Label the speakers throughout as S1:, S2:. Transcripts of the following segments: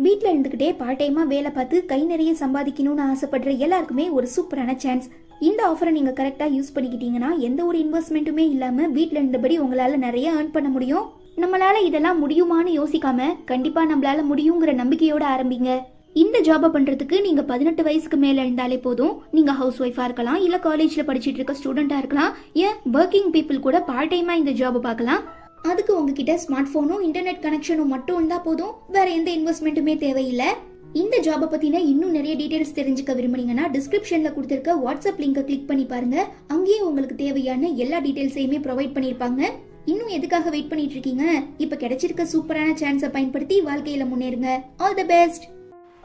S1: வீட்டில் இருந்துக்கிட்டே பார்ட் டைமாக வேலை பார்த்து கை நிறைய சம்பாதிக்கணும்னு ஆசைப்படுற எல்லாருக்குமே ஒரு சூப்பரான சான்ஸ். இந்த ஆஃபரை நீங்கள் கரெக்டாக யூஸ் பண்ணிக்கிட்டீங்கன்னா எந்த ஒரு இன்வெஸ்ட்மெண்ட்டுமே இல்லாமல் வீட்டில் இருந்தபடி உங்களால் நிறைய ஏர்ன் பண்ண முடியும். நம்மளால இதெல்லாம் முடியுமான்னு யோசிக்காம கண்டிப்பாக நம்மளால முடியுங்கிற நம்பிக்கையோட ஆரம்பிங்க. இந்த ஜாபை பண்ணுறதுக்கு நீங்கள் 18 வயசுக்கு மேலே இருந்தாலே போதும். நீங்கள் ஹவுஸ் ஒய்ஃபாக இருக்கலாம், இல்லை காலேஜில் படிச்சுட்டு இருக்க ஸ்டூடெண்ட்டாக இருக்கலாம், ஏன் ஒர்க்கிங் பீப்புள் கூட பார்ட் டைமாக இந்த ஜாபை பார்க்கலாம். அதுக்கு உங்ககிட்ட ஸ்மார்ட் போனும் இன்டர்நெட் கனெக்ஷனும் மட்டும் இருந்தா போதும். வேற எந்த இன்வெஸ்ட்மெண்ட்டுமே தேவையில்லை. இந்த ஜாபை பத்தின இன்னும் நிறைய டீடைல்ஸ் தெரிஞ்சுக்க விரும்புனீங்கன்னா டிஸ்கிரிப்ஷன்ல கொடுத்திருக்க வாட்ஸ்அப் லிங்கை கிளிக் பண்ணி பாருங்க. அங்கேயே உங்களுக்கு தேவையான எல்லா டீடைல்ஸையுமே ப்ரொவைட் பண்ணிருப்பாங்க. இன்னும் எதுக்காக வெயிட் பண்ணிட்டு இருக்கீங்க? இப்ப கிடைச்சிருக்க சூப்பரான சான்ஸை பயன்படுத்தி வாழ்க்கையில முன்னேறுங்க. All the best.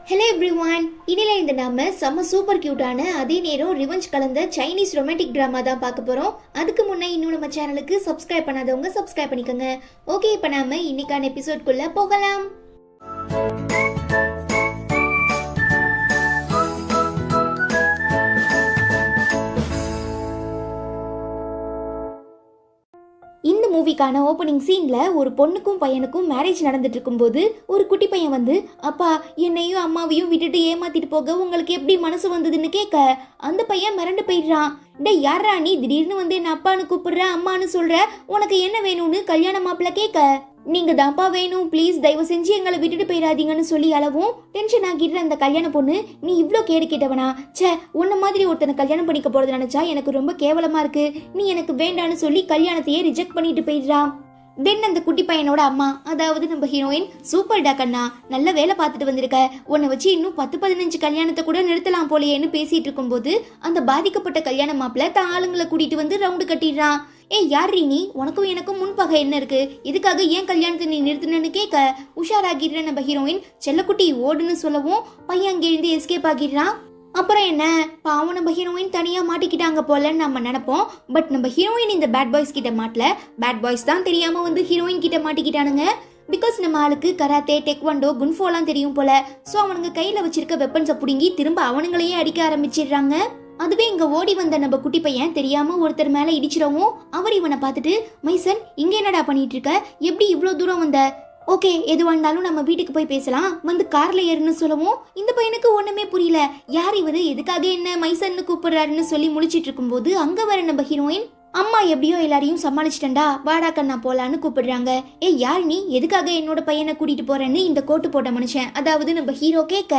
S1: Hello everyone, இதில் இந்த நாம செம்ம சூப்பர் கியூட்டான அதே நேரம் ரிவெஞ்ச் கலந்த சைனீஸ் ரொமான்டிக் டிராமா தான் பார்க்க போறோம். அதுக்கு முன்னே இன்னும் நம்ம சேனலுக்கு சப்ஸ்கிரைப் பண்ணாதவங்க சப்ஸ்கிரைப் பண்ணிக்கோங்க. ஓகே, இப்போ நாம இன்னைக்கான எபிசோட்குள்ள போகலாம். இந்த மூவிக்கான ஓப்பனிங் சீன்ல ஒரு பொண்ணுக்கும் பையனுக்கும் மேரேஜ் நடந்துட்டு இருக்கும்போது ஒரு குட்டி பையன் வந்து, அப்பா என்னையும் அம்மாவையும் விட்டுட்டு ஏமாத்திட்டு போக உங்களுக்கு எப்படி மனசு வந்ததுன்னு கேட்க, அந்த பையன் மிரண்டு போயிடுறான். டே யாரா நீ திடீர்னு வந்து என்ன அப்பான்னு கூப்பிடுற, அம்மான்னு சொல்ற, உனக்கு என்ன வேணும்னு கல்யாண மாப்பிள்ள கேட்க, நீங்க தான்ப்பா வேணும், ப்ளீஸ் தயவு செஞ்சு எங்களை விட்டுட்டு போயிடாதீங்கன்னு சொல்லி அளவும் டென்ஷன் ஆகிடுற அந்த கல்யாண பொண்ணு, நீ இவ்வளோ கேடு கேட்டவனா, சே உன்ன மாதிரி ஒருத்தனை கல்யாணம் பண்ணிக்க போறது நினைச்சா எனக்கு ரொம்ப கேவலமா இருக்கு, நீ எனக்கு வேண்டான்னு சொல்லி கல்யாணத்தையே ரிஜெக்ட் பண்ணிட்டு போயிடுறான். தென் அந்த குட்டி பையனோட அம்மா, அதாவது நம்ம ஹீரோயின், சூப்பர் டா கண்ணா, நல்ல வேலை பார்த்துட்டு வந்திருக்க, உன்னை வச்சு இன்னும் 10-15 கல்யாணத்தை கூட நிறுத்தலாம் போலையேன்னு பேசிட்டு இருக்கும்போது அந்த பாதிக்கப்பட்ட கல்யாண மாப்பிள்ள தான் ஆளுங்களை கூட்டிட்டு வந்து ரவுண்டு கட்டிடுறான். ஏய் யார்ரீ நீ, உனக்கும் எனக்கும் முன்பகை என்ன இருக்கு, இதுக்காக ஏன் கல்யாணத்தை நீ நிறுத்தினு கேட்க உஷாராகிடுற நம்ம ஹீரோயின், செல்லக்குட்டி ஓடுன்னு சொல்லவும் பையன் அங்கே இருந்து எஸ்கேப் ஆகிடுறான். அப்புறம் என்ன, பாவம் நம்ம ஹீரோயின் தனியா மாட்டிக்கிட்டாங்க போலன்னு நம்ம நினைப்போம். பட் நம்ம ஹீரோயின் இந்த பேட் பாய்ஸ் கிட்ட மாட்டல, பேட் பாய்ஸ் தான் தெரியாம வந்து ஹீரோயின் கிட்ட மாட்டிக்கிட்டானுங்க. பிகாஸ் நம்ம ஆளுக்கு கராத்தே, டெக்வாண்டோ, குன்ஃபோலாம் தெரியும் போல. ஸோ அவனுங்க கையில வச்சிருக்க வெப்பன்ஸை பிடுங்கி திரும்ப அவனுங்களையே அடிக்க ஆரம்பிச்சிடுறாங்க. அதுவே இங்க ஓடி வந்த நம்ம குட்டி பையன் தெரியாம ஒருத்தர் மேல இடிச்சிடவும் அவர் இவனை பார்த்துட்டு, மைசன் இங்க என்னடா பண்ணிட்டு இருக்க, எப்படி இவ்வளவு தூரம் வந்த, ஓகே எதுவா இருந்தாலும் நம்ம வீட்டுக்கு போய் பேசலாம், வந்து கார்ல ஏறுன்னு சொல்லவும் இந்த பையனுக்கு ஒண்ணுமே புரியல, யார் இவரு, எதுக்காக என்ன மைசன்னு கூப்பிடுறாருன்னு சொல்லி முழிச்சிட்டு இருக்கும் போது அங்க வர நம்ம ஹீரோயின், அம்மா எப்படியோ எல்லாரையும் சமாளிச்சிட்டா, வாடா கண்ணா போலான்னு கூப்பிடுறாங்க. ஏ யார் நீ, எதுக்காக என்னோட பையனை கூட்டிட்டு போறேன்னு இந்த கோட்டு போட்ட மனுஷன், அதாவது நம்ம ஹீரோ கேட்க,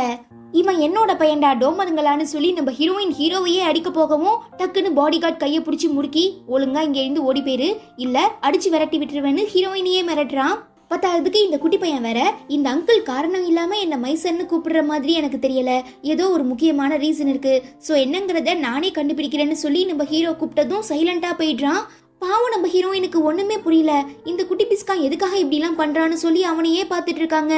S1: இவன் என்னோட பையன்டா டோமருங்களான்னு சொல்லி நம்ம ஹீரோயின் ஹீரோவையே அடிக்க போகவும் டக்குன்னு பாடி கார்டு கையை பிடிச்சி முறுக்கி, ஒழுங்கா இங்க இருந்து ஓடி போயிரு, இல்ல அடிச்சு விரட்டி விட்டுருவேன்னு ஹீரோயினையே மிரட்டுறான். பத்தாவதுக்கு இந்த குட்டி பையன் வேற, இந்த அங்கிள் காரணம் இல்லாம என்ன மைசன்னு கூப்பிடுற மாதிரி எனக்கு தெரியல, ஏதோ ஒரு முக்கியமான ரீசன் இருக்கு, சோ என்னங்கிறத நானே கண்டுபிடிக்கிறேன்னு சொல்லி நம்ம ஹீரோ கூப்பிட்டதும் சைலண்டா போயிடுறான். பாவம் நம்ம ஹீரோயினுக்கு ஒண்ணுமே புரியல, இந்த குட்டி பிஸ்கா எதுக்காக இப்படி எல்லாம் பண்றான்னு சொல்லி அவனையே பார்த்துட்டு இருக்காங்க.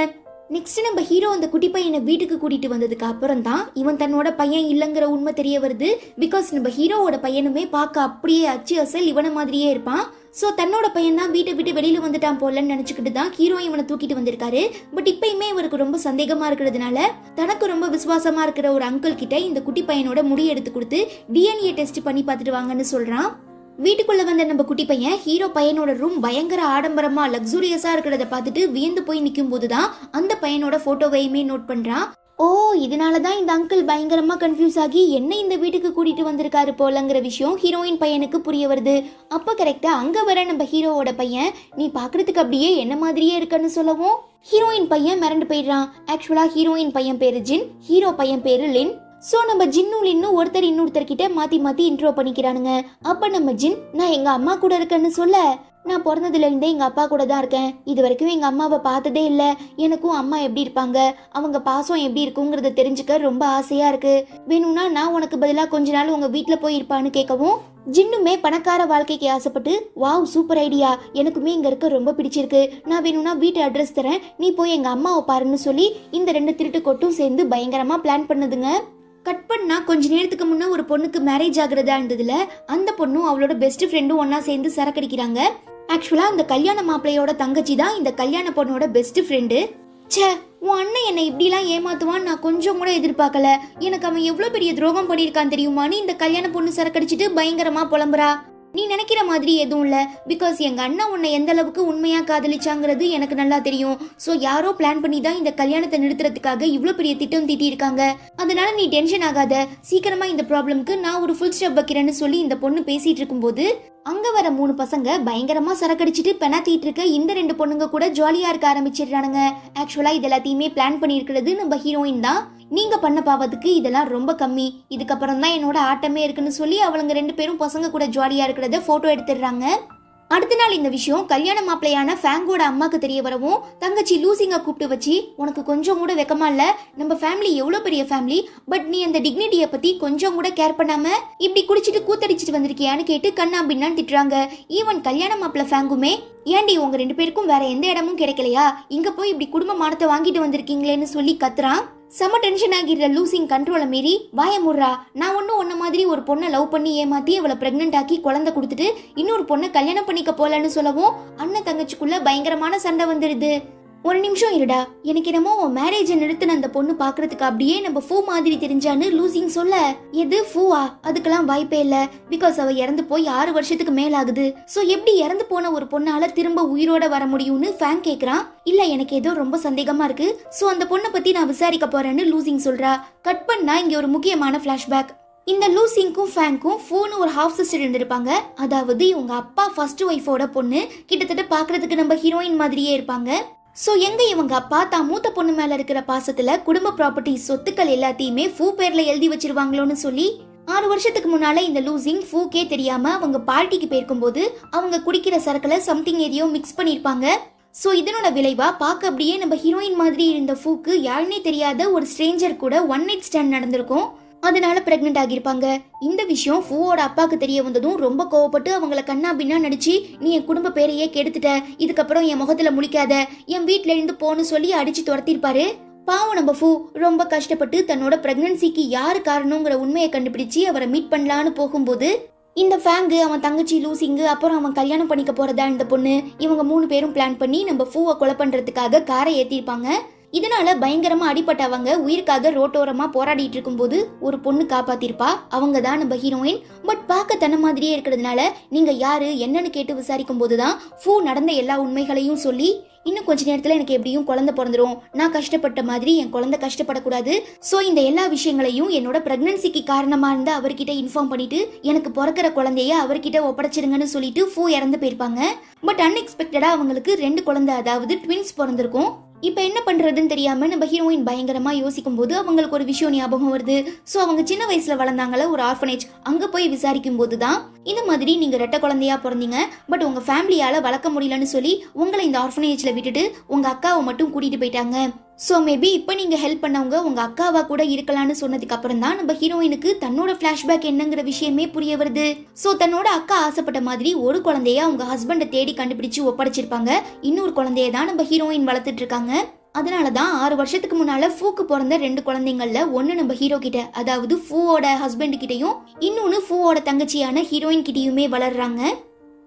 S1: நெக்ஸ்ட் நம்ம ஹீரோ அந்த குட்டி பையனை வீட்டுக்கு கூட்டிட்டு வந்ததுக்கு அப்புறம் தான் இவன் தன்னோட பையன் இல்லைங்கிற உண்மை தெரிய வருது. பிகாஸ் நம்ம ஹீரோவோட பையனுமே பார்க்க அப்படியே அச்சு அசல் இவனை மாதிரியே இருப்பான். ஸோ தன்னோட பையன் தான் வீட்டை விட்டு வெளியில வந்துட்டான் போலன்னு நினைச்சுக்கிட்டு தான் ஹீரோ இவனை தூக்கிட்டு வந்திருக்காரு. பட் இப்பயுமே இவருக்கு ரொம்ப சந்தேகமா இருக்கிறதுனால தனக்கு ரொம்ப விசுவாசமா இருக்கிற ஒரு அங்கிள் கிட்ட இந்த குட்டி பையனோட முடி எடுத்து கொடுத்து டிஎன்ஏ டெஸ்ட் பண்ணி பார்த்துட்டு வாங்கன்னு சொல்றான். வீட்டுக்குள்ள வந்த நம்ம குட்டி பையன் ஹீரோ பையனோட ரூம் பயங்கர ஆடம்பரமா லக்ஸூரியஸா இருக்கிறத பார்த்துட்டு வியந்து போய் நிற்கும் போதுதான் அந்த பையனோட போட்டோவையுமே நோட் பண்றான். ஓ இதனாலதான் இந்த அங்கிள் பயங்கரமா கன்ஃபியூஸ் ஆகி என்ன இந்த வீட்டுக்கு கூட்டிட்டு வந்திருக்காரு போலங்கிற விஷயம் ஹீரோயின் பையனுக்கு புரிய வருது. அப்ப கரெக்டா அங்க வர நம்ம ஹீரோவோட பையன், நீ பாக்குறதுக்கு அப்படியே என்ன மாதிரியே இருக்குன்னு சொல்லவும் ஹீரோயின் பையன் மிரண்டு போயிடுறான். ஆக்சுவலா ஹீரோயின் பையன் பேரு ஜின், ஹீரோ பையன் பேரு லின். ஸோ நம்ம ஜின்னும் லின்னும் ஒருத்தர் இன்னொருத்தர்கிட்ட மாற்றி மாற்றி இன்ட்ரோ பண்ணிக்கிறானுங்க. அப்போ நம்ம ஜின், நான் எங்கள் அம்மா கூட இருக்கேன்னு சொல்ல, நான் பிறந்ததுலேருந்தே எங்கள் அப்பா கூட தான் இருக்கேன், இது வரைக்கும் எங்கள் அம்மாவை பார்த்ததே இல்லை, எனக்கும் அம்மா எப்படி இருப்பாங்க, அவங்க பாசம் எப்படி இருக்குங்கிறத தெரிஞ்சுக்க ரொம்ப ஆசையாக இருக்கு, வேணும்னா நான் உனக்கு பதிலாக கொஞ்ச நாள் உங்கள் வீட்டில் போயிருப்பான்னு கேட்கவும் ஜின்னுமே பணக்கார வாழ்க்கைக்கு ஆசைப்பட்டு, வாவ் சூப்பர் ஐடியா, எனக்குமே இங்கே இருக்க ரொம்ப பிடிச்சிருக்கு, நான் வேணும்னா வீட்டு அட்ரஸ் தரேன், நீ போய் எங்கள் அம்மாவை பாருன்னு சொல்லி இந்த 2 திருட்டு கொட்டும் சேர்ந்து பயங்கரமாக பிளான் பண்ணுதுங்க. கட் பண்ணா கொஞ்ச நேரத்துக்கு முன்ன ஒரு பொண்ணுக்கு மேரேஜ் ஆகுறதா இருந்ததுல அந்த பொண்ணும் அவளோட பெஸ்ட் ஃப்ரெண்டும் ஒன்னா சேர்ந்து சரக்கடிக்கிறாங்க. ஆக்சுவலா அந்த கல்யாண மாப்பிள்ளையோட தங்கச்சி தான் இந்த கல்யாண பொண்ணோட பெஸ்ட் ஃப்ரெண்டு. ச்சே, உன் அண்ணன் என்னை இப்படிலாம் ஏமாத்துவான்னு நான் கொஞ்சம் கூட எதிர்பார்க்கல, எனக்கு அவன் எவ்வளவு பெரிய துரோகம் பண்ணியிருக்கான் தெரியுமான்னு இந்த கல்யாண பொண்ணு சரக்கடிச்சிட்டு பயங்கரமா புலம்புறா. நீ நினைக்கிற மாதிரி எதுவும் இல்ல. பிகாஸ் எங்க அண்ணா உன்னை எந்த அளவுக்கு உண்மையா காதலிச்சாங்கிறது எனக்கு நல்லா தெரியும். சோ யாரோ பிளான் பண்ணி தான் இந்த கல்யாணத்தை நிறுத்துறதுக்காக இவ்ளோ பெரிய திட்டம் தீட்டி இருக்காங்க. அதனால நீ டென்ஷன் ஆகாத. சீக்கிரமா இந்த ப்ராப்ளம்க்கு நான் ஒரு ஃபுல் ஸ்டாப் வைக்கிறேன்னு சொல்லி இந்த பொண்ணு பேசிட்டு இருக்கும்போது அங்க வர 3 பசங்க பயங்கரமா சரக்கடிச்சிட்டு பெனாத்திட்டு இருக்க இந்த 2 பொண்ணுங்க கூட ஜாலியா இருக்க ஆரம்பிச்சிடுறானுங்க. ஆக்சுவலா இது எல்லாத்தையுமே பிளான் பண்ணிருக்கிறது நம்ம ஹீரோயின் தான். நீங்க பண்ண பாவத்துக்கு இதெல்லாம் ரொம்ப கம்மி, இதுக்கப்புறம் தான் என்னோட ஆட்டமே இருக்குன்னு சொல்லி அவளுங்க 2 பேரும் பசங்க கூட ஜாலியா இருக்கிறத போட்டோ எடுத்துடுறாங்க. அடுத்த நாள் இந்த விஷயம் கல்யாண மாப்பிளையான ஃபேங்கோட அம்மாக்கு தெரிய வரவும் தங்கச்சி லூசிங்க கூப்பிட்டு வச்சு, உனக்கு கொஞ்சம் கூட வெக்கமா இல்ல? நம்ம ஃபேமிலி எவ்வளவு பெரிய ஃபேமிலி, பட் நீ அந்த டிக்னிட்டியை பத்தி கொஞ்சம் கூட கேர் பண்ணாம இப்படி குடிச்சிட்டு கூத்தடிச்சிட்டு வந்திருக்கியான்னு கேட்டு கண்ணா பின்னான்னு திட்டுறாங்க. ஈவன் கல்யாண மாப்பிள ஃபேங்குமே, ஏண்டி உங்க 2 பேருக்கும் வேற எந்த இடமும் கிடைக்கலையா, இங்க போய் இப்படி குடும்ப மானத்தை வாங்கிட்டு வந்திருக்கீங்களேன்னு சொல்லி கத்துறான். செம டென்ஷன் ஆகிற லூசிங் கண்ட்ரோலை மீறி, வாய முர்றா, நான் ஒன்னும் உன்ன மாதிரி ஒரு பொண்ணை லவ் பண்ணி ஏமாத்தி அவளை பிரெக்னென்ட் ஆக்கி குழந்தை கொடுத்துட்டு இன்னொரு பொண்ணை கல்யாணம் பண்ணிக்க போலன்னு சொல்லவும் அண்ணன் தங்கச்சிக்குள்ள பயங்கரமான சண்டை வந்துடுது. ஒரு நிமிஷம் இருடா, எனக்கு என்னமோ உன் மேரேஜை நிறுத்தின அந்த பொண்ணு பாக்குறதுக்கு அப்படியே நம்ம ஃபூ மாதிரி தெரிஞ்சான்னு லூசிங் சொல்ல, எது ஃபூவா? அதுக்கெல்லாம் வாய்ப்பே இல்ல. பிகாஸ் அவ இறந்து போய் 6 வருஷத்துக்கு மேல ஆகுது. சோ எப்படி இறந்து போன ஒரு பொண்ணால திரும்ப உயிரோட வர முடியும்னு ஃபேன் கேக்குறான். இல்ல, எனக்கு ஏதோ ரொம்ப சந்தேகமா இருக்கு. சோ அந்த பொண்ணை பத்தி நான் விசாரிக்க போறேன்னு லூசிங் சொல்றா. கட் பண்ணா இங்க ஒரு முக்கியமான பிளாஷ்பேக். இந்த லூசிங்க்கும் ஃபேங்க்கும் ஃபூன்னு ஒரு ஹாஃப் சிஸ்டர் இருந்திருப்பாங்க. அதாவது இவங்க அப்பா ஃபர்ஸ்ட் ஒய்ஃபோட பொண்ணு. கிட்டத்தட்ட பாக்குறதுக்கு நம்ம ஹீரோயின் மாதிரியே இருப்பாங்க. சோ எங்க இவங்க அப்பா தான் மூத்த பொண்ணு மேல இருக்கிற பாசத்துல குடும்ப ப்ராப்பர்ட்டி சொத்துக்கள் எல்லாத்தையுமே ஃபூ பேர்ல எழுதி வச்சிருவாங்களோன்னு சொல்லி 6 வருஷத்துக்கு முன்னால இந்த லூசிங் ஃபூக்கே தெரியாம அவங்க பார்ட்டிக்கு போயிருக்கும் போது அவங்க குடிக்கிற சரக்குல சம்திங் எதையோ மிக்ஸ் பண்ணிருப்பாங்க. சோ இதனோட விளைவா பார்க்க அப்படியே நம்ம ஹீரோயின் மாதிரி இருந்த ஃபூக்கு யாருன்னே தெரியாத ஒரு ஸ்ட்ரேஞ்சர் கூட 1 நைட் ஸ்டாண்ட் நடந்திருக்கும். அதனால பிரெக்னென்ட் ஆகியிருப்பாங்க. இந்த விஷயம் ஃபூவோட அப்பாக்கு தெரிய வந்ததும் ரொம்ப கோவப்பட்டு அவங்கள கண்ணா பின்னா நடிச்சு, நீ என் குடும்ப பேரையே கெடுத்துட்ட, இதுக்கப்புறம் என் முகத்துல முழிக்காத, என் வீட்டுல இருந்து போன்னு சொல்லி அடிச்சு துரத்திருப்பாரு. பாவம் நம்ம ஃபூ ரொம்ப கஷ்டப்பட்டு தன்னோட பிரெக்னன்சிக்கு யாரு காரணங்கிற உண்மையை கண்டுபிடிச்சு அவரை மீட் பண்ணலான்னு போகும்போது இந்த ஃபேங்கு, அவன் தங்கச்சி லூசிங்கு, அப்புறம் அவன் கல்யாணம் பண்ணிக்க போறதா இந்த பொண்ணு, இவங்க 3 பேரும் பிளான் பண்ணி நம்ம ஃபூவை கொலை பண்றதுக்காக காரை ஏத்திருப்பாங்க. இதனால பயங்கரமா அடிபட்டவங்க உயிருக்காக ரோட்டோரமா போராடிட்டு இருக்கும் போது ஒரு பொண்ணு காப்பாத்திருப்பா. அவங்க தான் நம்ம ஹீரோயின். பட் பார்க்க தன்ன மாதிரியே இருக்கிறதுனால நீங்க யாரு என்னன்னு கேட்டு விசாரிக்கும் போதுதான் ஃபூ நடந்த எல்லா உண்மைகளையும் சொல்லி, இன்னும் கொஞ்ச நேரத்துல எனக்கு எப்படியும் குழந்தை பிறந்துரும், நான் கஷ்டப்பட்ட மாதிரி என் குழந்தை கஷ்டப்படக்கூடாது, சோ இந்த எல்லா விஷயங்களையும் என்னோட பிரெக்னன்சிக்கு காரணமா இருந்த அவர்கிட்ட இன்ஃபார்ம் பண்ணிட்டு எனக்கு பிறக்கிற குழந்தைய அவர்கிட்ட ஒப்படைச்சிருங்கன்னு சொல்லிட்டு ஃபூ இறந்து போயிருப்பாங்க. பட் அன்எக்ஸ்பெக்டடா அவங்களுக்கு 2 குழந்தை, அதாவது ட்வின்ஸ் பிறந்திருக்கும். இப்ப என்ன பண்றதுன்னு தெரியாம நம்ம ஹீரோயின் பயங்கரமா யோசிக்கும் போது அவங்களுக்கு ஒரு விஷயம் ஞாபகம் வருது. சோ அவங்க சின்ன வயசுல வளர்ந்தாங்கள ஒரு ஆர்ஃபனேஜ், அங்க போய் விசாரிக்கும் போதுதான் இந்த மாதிரி நீங்க 2 குழந்தையா பிறந்தீங்க, பட் உங்க ஃபேமிலியால வளர்க்க முடியலன்னு சொல்லி உங்களை இந்த ஆர்ஃபனேஜ்ல விட்டுட்டு உங்க அக்காவை மட்டும் கூட்டிட்டு போயிட்டாங்க. சோ மேபி இப்ப நீங்க ஹெல்ப் பண்ணவங்க உங்க அக்காவா கூட இருக்கலாம்னு சொன்னதுக்கு அப்புறம் தான் நம்ம ஹீரோயினுக்கு தன்னோட பிளாஷ்பேக் என்னங்கிற விஷயமே புரிய வருது. சோ தன்னோட அக்கா ஆசைப்பட்ட மாதிரி ஒரு குழந்தைய அவங்க ஹஸ்பண்டை தேடி கண்டுபிடிச்சு ஒப்படைச்சிருப்பாங்க. இன்னொரு குழந்தைய தான் நம்ம ஹீரோயின் வளர்த்துட்டு இருக்காங்க. அதனாலதான் 6 வருஷத்துக்கு முன்னால ஃபூக்கு பிறந்த 2 குழந்தைங்கள்ல ஒன்னு நம்ம ஹீரோ கிட்ட, அதாவது ஃபூவோட ஹஸ்பண்ட் கிட்டையும் இன்னொன்னு ஃபூவோட தங்கச்சியான ஹீரோயின் கிட்டையுமே வளர்றாங்க.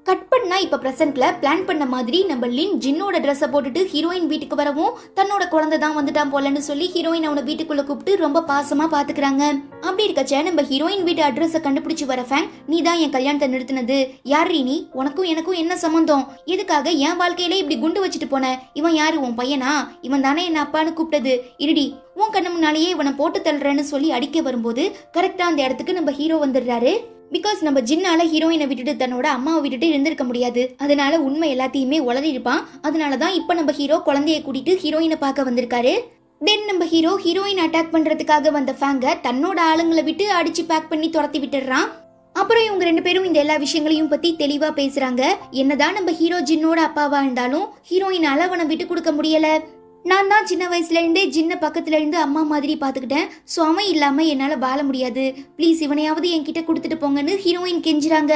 S1: கட் பண்ணா இப்ப பிரசன்ட்ல பிளான் பண்ண மாதிரி நம்ம லின் ஜின்னோட ட்ரெஸ்ஸை போட்டுட்டு ஹீரோயின் வீட்டுக்கு வரவும் தன்னோட குழந்தை தான் வந்துட்டான் போலன்னு சொல்லி ஹீரோயின் அவனை வீட்டுக்குள்ள கூப்பிட்டு ரொம்ப பாசமா பாத்துக்கிறாங்க. அப்படி இருக்கச்ச நம்ம ஹீரோயின் வீட்டு அட்ரஸை கண்டுபிடிச்சு வர ஃபேன், நீ தான் என் கல்யாணத்தை நிறுத்தினது, யாரு நீ, உனக்கும் எனக்கும் என்ன சம்பந்தம், எதுக்காக என் வாழ்க்கையில இப்படி குண்டு வச்சுட்டு போன, இவன் யாரு, உன் பையனா, இவன் தானே என்ன அப்பான்னு கூப்பிட்டது, இருடி உன் கண்ணு முன்னாலேயே இவனை போட்டு தள்ளுறேன்னு சொல்லி அடிக்க வரும்போது கரெக்டா அந்த இடத்துக்கு நம்ம ஹீரோ வந்துடுறாரு. பிகாஸ் நம்ம ஜின்னால ஹீரோயினை விட்டுட்டு தன்னோட அம்மாவை விட்டுட்டு இருந்திருக்க முடியாது. அதனால உண்மை எல்லாத்தையுமே உளறி இருப்பான். அதனாலதான் இப்ப நம்ம ஹீரோ குழந்தைய கூட்டிட்டு ஹீரோயினை பார்க்க வந்திருக்காரு. தென் நம்ம ஹீரோ ஹீரோயின் அட்டாக் பண்றதுக்காக வந்த ஃபேங்க தன்னோட ஆளுங்களை விட்டு அடிச்சு பேக் பண்ணி துரத்தி விட்டுறான். அப்புறம் இவங்க 2 பேரும் இந்த எல்லா விஷயங்களையும் பத்தி தெளிவா பேசுறாங்க. என்னதான் நம்ம ஹீரோ ஜின்னோட அப்பாவா இருந்தாலும் ஹீரோயினால அவனை விட்டு கொடுக்க முடியல. நான் தான் சின்ன வயசுல இருந்தே ஜின்ன பக்கத்துல இருந்து அம்மா மாதிரி பாத்துக்கிட்டேன். சோ அவன் இல்லாம என்னால வாழ முடியாது, ப்ளீஸ் இவனையாவது என்கிட்ட கொடுத்துட்டு போங்கன்னு ஹீரோயின் கெஞ்சுறாங்க.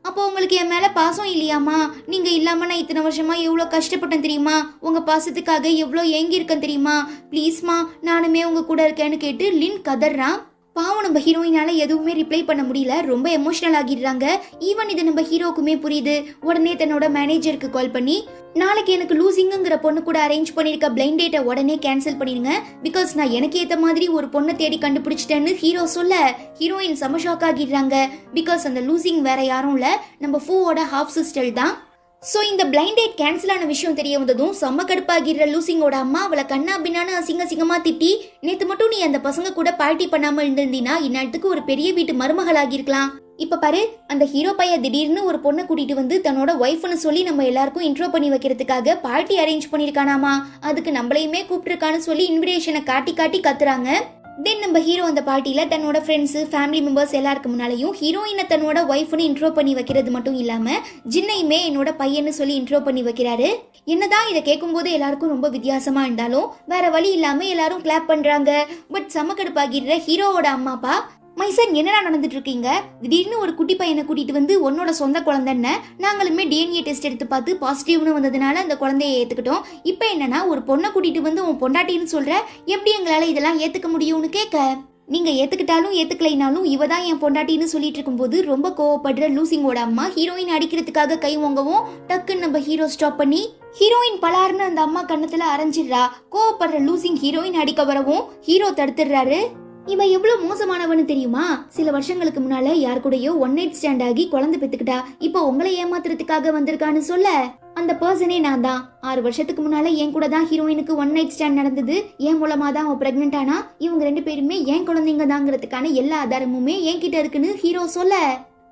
S1: அப்போ உங்களுக்கு என் மேல பாசம் இல்லையாமா, நீங்க இல்லாம நான் இத்தனை வருஷமா எவ்வளவு கஷ்டப்பட்டேன் தெரியுமா, உங்க பாசத்துக்காக எவ்வளவு ஏங்கி இருக்கேன் தெரியுமா, ப்ளீஸ்மா நானுமே உங்க கூட இருக்கேன்னு கேட்டு லின் கதறான். பாவம் நம்ம ஹீரோயினால எதுவுமே ரிப்ளை பண்ண முடியல, ரொம்ப எமோஷனல் ஆகிடுறாங்க. ஈவன் இது நம்ம ஹீரோக்குமே புரியுது. உடனே தன்னோட மேனேஜருக்கு கால் பண்ணி நாளைக்கு எனக்கு லூசிங்கிற பொண்ணு கூட அரேஞ்ச் பண்ணிருக்க பிளைண்ட் டேட்டை உடனே கேன்சல் பண்ணிருங்க, பிகாஸ் நான் எனக்கு ஏத்த மாதிரி ஒரு பொண்ணை தேடி கண்டுபிடிச்சிட்டேன்னு ஹீரோ சொல்ல ஹீரோயின் செம ஷாக் ஆகிடுறாங்க. பிகாஸ் அந்த லூசிங் வேற யாரும் இல்ல, நம்ம ஃபூவோட ஹாஃப் சிஸ்டர் தான். ஸோ இந்த பிளைண்ட் டேட் கேன்சல் ஆன விஷயம் தெரிய வந்ததும் செம்ம கடுப்பாகிற லூசிங்கோட அம்மா அவளை கண்ணா பின்னான்னு அசிங்கமா திட்டி, நேத்து மட்டும் நீ அந்த பசங்க கூட பார்ட்டி பண்ணாம இருந்திருந்தீனா இந்நேரத்துக்கு ஒரு பெரிய வீட்டு மருமகள் ஆகியிருக்கலாம். இப்ப பாரு, அந்த ஹீரோ பையன் திடீர்னு ஒரு பொண்ணை கூட்டிட்டு வந்து தன்னோட ஒய்ஃப்னு சொல்லி நம்ம எல்லாருக்கும் இன்ட்ரோ பண்ணி வைக்கிறதுக்காக பார்ட்டி அரேஞ்ச் பண்ணிருக்கானாமா. அதுக்கு நம்மளையுமே கூப்பிட்டுருக்கான்னு சொல்லி இன்விடேஷனை காட்டி காட்டி கத்துறாங்க. தென் நம்ம ஹீரோ அந்த பார்ட்டியில தன்னோட ஃப்ரெண்ட்ஸ் ஃபேமிலி மெம்பர்ஸ் எல்லாருக்கு முன்னாலையும் ஹீரோயினை தன்னோட ஒய்ஃப்னு இன்ட்ரோ பண்ணி வைக்கிறது மட்டும் இல்லாம ஜின்னையுமே என்னோட பையன்னு சொல்லி இன்ட்ரோ பண்ணி வைக்கிறாரு. என்னதான் இதை கேட்கும் போது எல்லாருக்கும் ரொம்ப வித்தியாசமா இருந்தாலும் வேற வழி இல்லாம எல்லாரும் கிளாப் பண்றாங்க. பட் சமக்கடுப்பாகிற ஹீரோவோட அம்மா அப்பா, மைசன் என்னடா நடந்துட்டு இருக்கீங்க, திடீர்னு ஒரு குட்டி பையனை கூட்டிட்டு வந்து உன்னோட சொந்த குழந்தைன்னு நாங்களுமே டிஎன்ஏ டெஸ்ட் எடுத்து பார்த்து பாசிட்டிவ்னு வந்ததுனால அந்த குழந்தைய ஏத்துக்கிட்டோம். இப்போ என்னன்னா ஒரு பொண்ணை கூட்டிட்டு வந்து உன் பொண்டாட்டின்னு சொல்ற, எப்படி எங்களால இதெல்லாம் ஏத்துக்க முடியும்னு கேட்க, நீங்க ஏத்துக்கிட்டாலும் ஏத்துக்கலைனாலும் இவ தான் என் பொண்டாட்டின்னு சொல்லிட்டு இருக்கும்போது ரொம்ப கோவப்படுற லூசிங்கோட அம்மா ஹீரோயின் அடிக்கிறதுக்காக கை வாங்கவும் டக்குன்னு நம்ம ஹீரோ ஸ்டாப் பண்ணி ஹீரோயின் பலார்னு அந்த அம்மா கண்ணத்துல அரைஞ்சிடுறா. கோவப்படுற லூசிங் ஹீரோயின் அடிக்க வரவும் ஹீரோ தடுத்துடுறாரு. இவன் எவ்வளவு மோசமானவனு தெரியுமா? சில வருஷங்களுக்கு முன்னால யார் கூடயோ ஒன் நைட் ஸ்டாண்ட் ஆகி குழந்தை பெத்துக்கிட்டா, இப்போ உங்களை ஏமாத்துறதுக்காக வந்திருக்கான்னு சொல்ல அந்த பர்சனே நான் தான். 6 வருஷத்துக்கு முன்னால என் கூட தான் ஹீரோயினுக்கு ஒன் நைட் ஸ்டாண்ட் நடந்தது. என் மூலமா தான் அவன் பிரெக்னென்ட் ஆனா. இவங்க 2 பேருமே என் குழந்தைங்க தாங்கிறதுக்கான எல்லா ஆதாரமுமே என்கிட்ட இருக்குன்னு ஹீரோ சொல்ல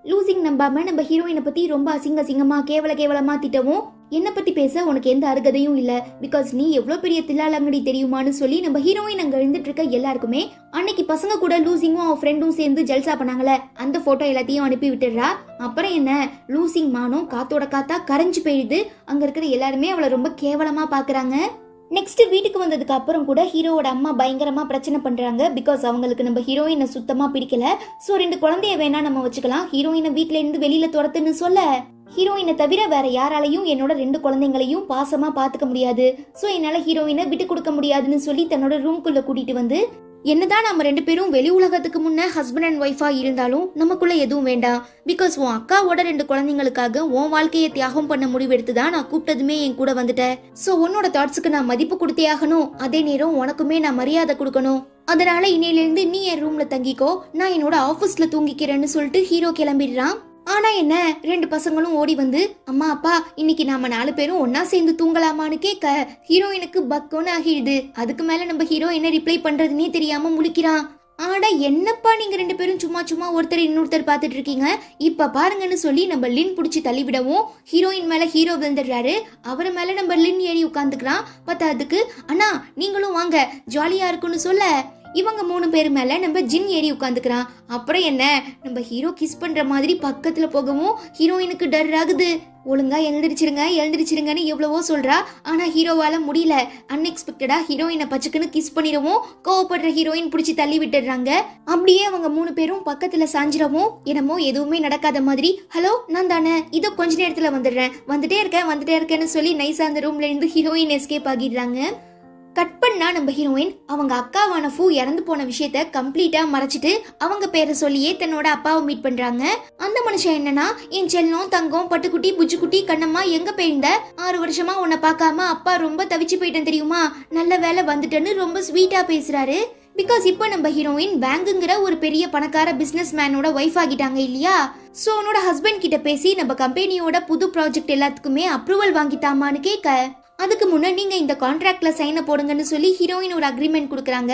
S1: லூசிங் நம்பாம நம்ம ஹீரோயினை பத்தி ரொம்ப அசிங்கமா கேவலமா திட்டவும், என்ன பத்தி பேச உனக்கு எந்த அருகதையும் இல்ல, பிகாஸ் நீ எவ்வளவு பெரிய தில்லாலங்கடி தெரியுமான்னு சொல்லி நம்ம ஹீரோயின் அங்க எழுந்துட்டு இருக்க எல்லாருக்குமே அன்னைக்கு பசங்க கூட லூசிங்கும் அவன் ஃப்ரெண்டும் சேர்ந்து ஜல்சா பண்ணாங்களே அந்த போட்டோ எல்லாத்தையும் அனுப்பி விட்டுடுறா. அப்புறம் என்ன, லூசிங் மானம் காத்தோட காத்தா கரைஞ்சு போயிடுது. அங்க இருக்கிற எல்லாருமே அவளை ரொம்ப கேவலமா பாக்குறாங்க. நெக்ஸ்ட் வீட்டுக்கு வந்ததுக்கு அப்புறம் கூட ஹீரோவோட அம்மா பயங்கரமா பிரச்சனை பண்றாங்க. பிகாஸ் அவங்களுக்கு நம்ம ஹீரோயினை சுத்தமா பிடிக்கல. சோ 2 குழந்தைய வேணா நம்ம வச்சுக்கலாம், ஹீரோயினை வீட்ல இருந்து வெளியில துரத்துன்னு சொல்ல, ஹீரோயினை தவிர வேற யாராலையும் என்னோட 2 குழந்தைங்களையும் பாசமா பாத்துக்க முடியாது, சோ என்னால ஹீரோயினை விட்டு கொடுக்க முடியாதுன்னு சொல்லி தன்னோட ரூம்குள்ள கூட்டிட்டு வந்து, என்னதான் நம்ம 2 பேரும் வெளி உலகத்துக்கு முன்ன ஹஸ்பண்ட் அண்ட் ஒய்ஃபா இருந்தாலும் நமக்குள்ள எதுவும் வேண்டாம், பிகாஸ் உன் அக்காவோட 2 குழந்தைங்களுக்காக உன் வாழ்க்கையை தியாகம் பண்ண முடிவெடுத்துதான் நான் கூப்பிட்டதுமே என் கூட வந்துட்டேன். சோ உன்னோட தாட்ஸுக்கு நான் மதிப்பு கொடுத்தே ஆகணும், அதே நேரம் உனக்குமே நான் மரியாதை கொடுக்கணும். அதனால இன்னையிலிருந்து நீ என் ரூம்ல தங்கிக்கோ, நான் என்னோட ஆபீஸ்ல தூங்கிக்கிறேன்னு சொல்லிட்டு ஹீரோ கிளம்பிடுறான். ஆனா என்ன, 2 பசங்களும் ஓடி வந்து அம்மா அப்பா இன்னைக்கு நாம 4 பேரும் ஒன்னா சேர்ந்து தூங்கலாமான்னு கேட்க ஹீரோயினுக்கு பக்கோன்னு ஆகிடுது. அதுக்கு மேல நம்ம ஹீரோ என்ன ரிப்ளை பண்றதுன்னே தெரியாம முழிக்கிறான். ஆனா என்னப்பா நீங்க 2 பேரும் சும்மா ஒருத்தர் இன்னொருத்தர் பாத்துட்டு இருக்கீங்க, இப்ப பாருங்கன்னு சொல்லி நம்ம லின் புடிச்சு தள்ளிவிடவும் ஹீரோயின் மேல ஹீரோ விழுந்துடுறாரு. அவரை மேல நம்ம லின் ஏறி உட்காந்துக்கிறான். பத்தாதுக்கு அண்ணா நீங்களும் வாங்க ஜாலியா இருக்குன்னு சொல்ல இவங்க 3 பேர் மேல நம்ம ஜின் ஏறி உட்காந்துக்கிறான். அப்புறம் என்ன, நம்ம ஹீரோ கிஸ் பண்ற மாதிரி பக்கத்துல போகவும் ஹீரோயினுக்கு டர் ஆகுது. ஒழுங்கா எழுந்திருச்சிருங்கன்னு எவ்வளவோ சொல்றா, ஆனா ஹீரோவால முடியல. அன்எக்ஸ்பெக்டடா ஹீரோயினை பச்சைக்குன்னு கிஸ் பண்ணிடவும் கோவப்படுற ஹீரோயின் பிடிச்சி தள்ளி விட்டுடுறாங்க. அப்படியே அவங்க 3 பேரும் பக்கத்துல சாஞ்சிடவும் என்னமோ எதுவுமே நடக்காத மாதிரி, ஹலோ நான் தானே, இதோ கொஞ்ச நேரத்துல வந்துட்டே இருக்கேன்னு சொல்லி நைஸா அந்த ரூம்ல இருந்து ஹீரோயின் எஸ்கேப் ஆகிடுறாங்க. கட் பண்ணா நம்ம ஹீரோயின் அவங்க அக்காவான ஃபூ இறந்து போன விஷயத்த கம்ப்ளீட்டா மறைச்சிட்டு அவங்க பேரை சொல்லியே தன்னோட அப்பாவை மீட் பண்றாங்க. அந்த மனுஷன் என்னன்னா, என் செல்லம் தங்கம் பட்டுக்குட்டி புஜ்ஜுக்குட்டி கண்ணம்மா எங்க போயிருந்த, 6 வருஷமா உன்னை பார்க்காம அப்பா ரொம்ப தவிச்சு போயிட்டேன் தெரியுமா, நல்ல வேலை வந்துட்டேன்னு ரொம்ப ஸ்வீட்டா பேசுறாரு. பிகாஸ் இப்போ நம்ம ஹீரோயின் பேங்குங்கிற ஒரு பெரிய பணக்கார பிசினஸ் மேனோட ஒய்ஃப் ஆகிட்டாங்க இல்லையா. சோ உன்னோட ஹஸ்பண்ட் கிட்ட பேசி நம்ம கம்பெனியோட புது ப்ராஜெக்ட் எல்லாத்துக்குமே அப்ரூவல் வாங்கிட்டாமான்னு கேட்க, அதுக்கு முன்ன நீங்க இந்த கான்ட்ராக்ட்ல சைனை போடுங்கன்னு சொல்லி ஹீரோயின் ஒரு அக்ரிமெண்ட் கொடுக்குறாங்க.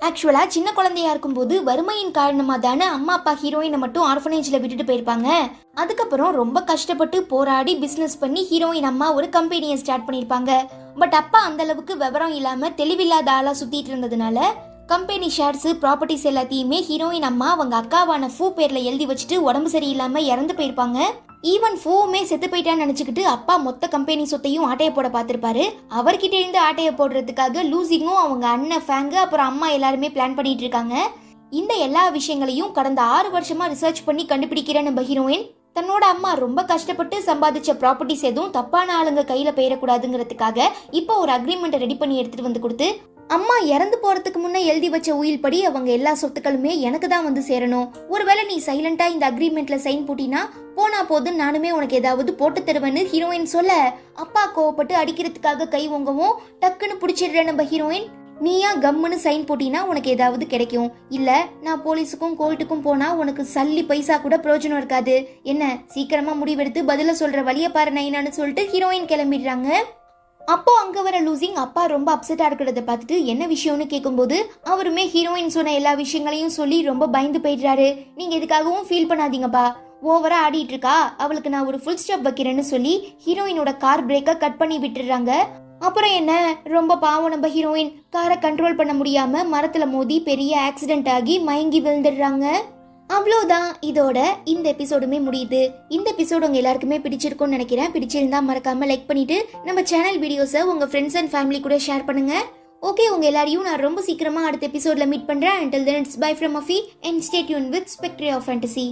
S1: ஆக்சுவலா சின்ன குழந்தையா இருக்கும்போது வறுமையின் காரணமா தானே அம்மா அப்பா ஹீரோயினை மட்டும் ஆர்ஃபனேஜ்ல விட்டுட்டு போயிருப்பாங்க. அதுக்கப்புறம் ரொம்ப கஷ்டப்பட்டு போராடி பிசினஸ் பண்ணி ஹீரோயின் அம்மா ஒரு கம்பெனியை ஸ்டார்ட் பண்ணிருப்பாங்க. பட் அப்பா அந்த அளவுக்கு விவரம் இல்லாம தெளிவில்லாத ஆளா சுத்திட்டு இருந்ததுனால கம்பெனி ஷேர்ஸ் ப்ராப்பர்ட்டிஸ் எல்லாத்தையுமே ஹீரோயின் அம்மா அவங்க அக்காவான ஃபூ பேர்ல எழுதி வச்சுட்டு உடம்பு சரியில்லாம இறந்து போயிருப்பாங்க. ஈவன் ஃபூவுமே செத்து போயிட்டான்னு நினைச்சுக்கிட்டு அப்பா மொத்த கம்பெனி சொத்தையும் ஆட்டையை போட பார்த்திருப்பாரு. அவர்கிட்ட இருந்து ஆட்டையை போடுறதுக்காக லூசிங்கும் அவங்க அண்ணன் ஃபேங்கு அப்புறம் அம்மா எல்லாருமே பிளான் பண்ணிட்டு இருக்காங்க. இந்த எல்லா விஷயங்களையும் கடந்த 6 வருஷமா ரிசர்ச் பண்ணி கண்டுபிடிக்கிற நம்ம ஹீரோயின் தன்னோட அம்மா ரொம்ப கஷ்டப்பட்டு சம்பாதிச்ச ப்ராப்பர்ட்டிஸ் எதுவும் தப்பான ஆளுங்க கையில பெயரக்கூடாதுங்கிறதுக்காக இப்போ ஒரு அக்ரிமெண்ட் ரெடி பண்ணி எடுத்துட்டு வந்து கொடுத்து அம்மா இறந்து போறதுக்கு முன்ன எழுதி வச்ச உயில் படி அவங்க எல்லா சொத்துக்களுமே எனக்கு தான் வந்து சேரணும். ஒருவேளை நீ சைலண்டா இந்த அக்ரிமெண்ட்ல சைன் போட்டினா போனா போது நானுமே உனக்கு ஏதாவது போட்டு தருவேன்னு ஹீரோயின் சொல்ல, அப்பா கோவப்பட்டு அடிக்கிறதுக்காக கை ஓங்கவும் டக்குன்னு பிடிச்சிடுற நம்ம ஹீரோயின், நீயா கம்முன்னு சைன் போட்டினா உனக்கு ஏதாவது கிடைக்கும், இல்ல நான் போலீஸுக்கும் கோர்ட்டுக்கும் போனா உனக்கு சல்லி பைசா கூட பிரயோஜனம் இருக்காது, என்ன சீக்கிரமா முடிவெடுத்து பதில சொல்ற வழிய பாரு நைனான்னு சொல்லிட்டு ஹீரோயின் கிளம்பிடுறாங்க. அப்போ அங்க வர லூசிங் அப்பா ரொம்ப அப்செட்டா இருக்கிறத பார்த்துட்டு என்ன விஷயம்னு கேட்கும்போது அவருமே ஹீரோயின் சொன்ன எல்லா விஷயங்களையும் சொல்லி ரொம்ப பயந்து போயிடுறாரு. நீங்க எதுக்காகவும் ஃபீல் பண்ணாதீங்கப்பா, ஓவரா ஆடிட்டு இருக்கா, அவளுக்கு நான் ஒரு ஃபுல் ஸ்டாப் வைக்கிறேன்னு சொல்லி ஹீரோயினோட கார் பிரேக்கை கட் பண்ணி விட்டுறாங்க. அப்புறம் என்ன, ரொம்ப பாவம் நம்ம ஹீரோயின் காரை கண்ட்ரோல் பண்ண முடியாம மரத்துல மோதி பெரிய ஆக்சிடென்ட் ஆகி மயங்கி விழுந்துடுறாங்க. அவ்வளோதான், இதோட இந்த எபிசோடுமே முடியுது. இந்த எபிசோடு உங்க எல்லாருக்குமே பிடிச்சிருக்கும்னு நினைக்கிறேன். பிடிச்சிருந்தா மறக்காம லைக் பண்ணிட்டு நம்ம சேனல் வீடியோஸை உங்க ஃப்ரெண்ட்ஸ் அண்ட் ஃபேமிலி கூட ஷேர் பண்ணுங்க. ஓகே, உங்க எல்லாரையும் நான் ரொம்ப சீக்கிரமா அடுத்த எபிசோட்ல மீட் பண்றேன். Until then, it's bye from Afi and stay tuned with Spectre of Fantasy.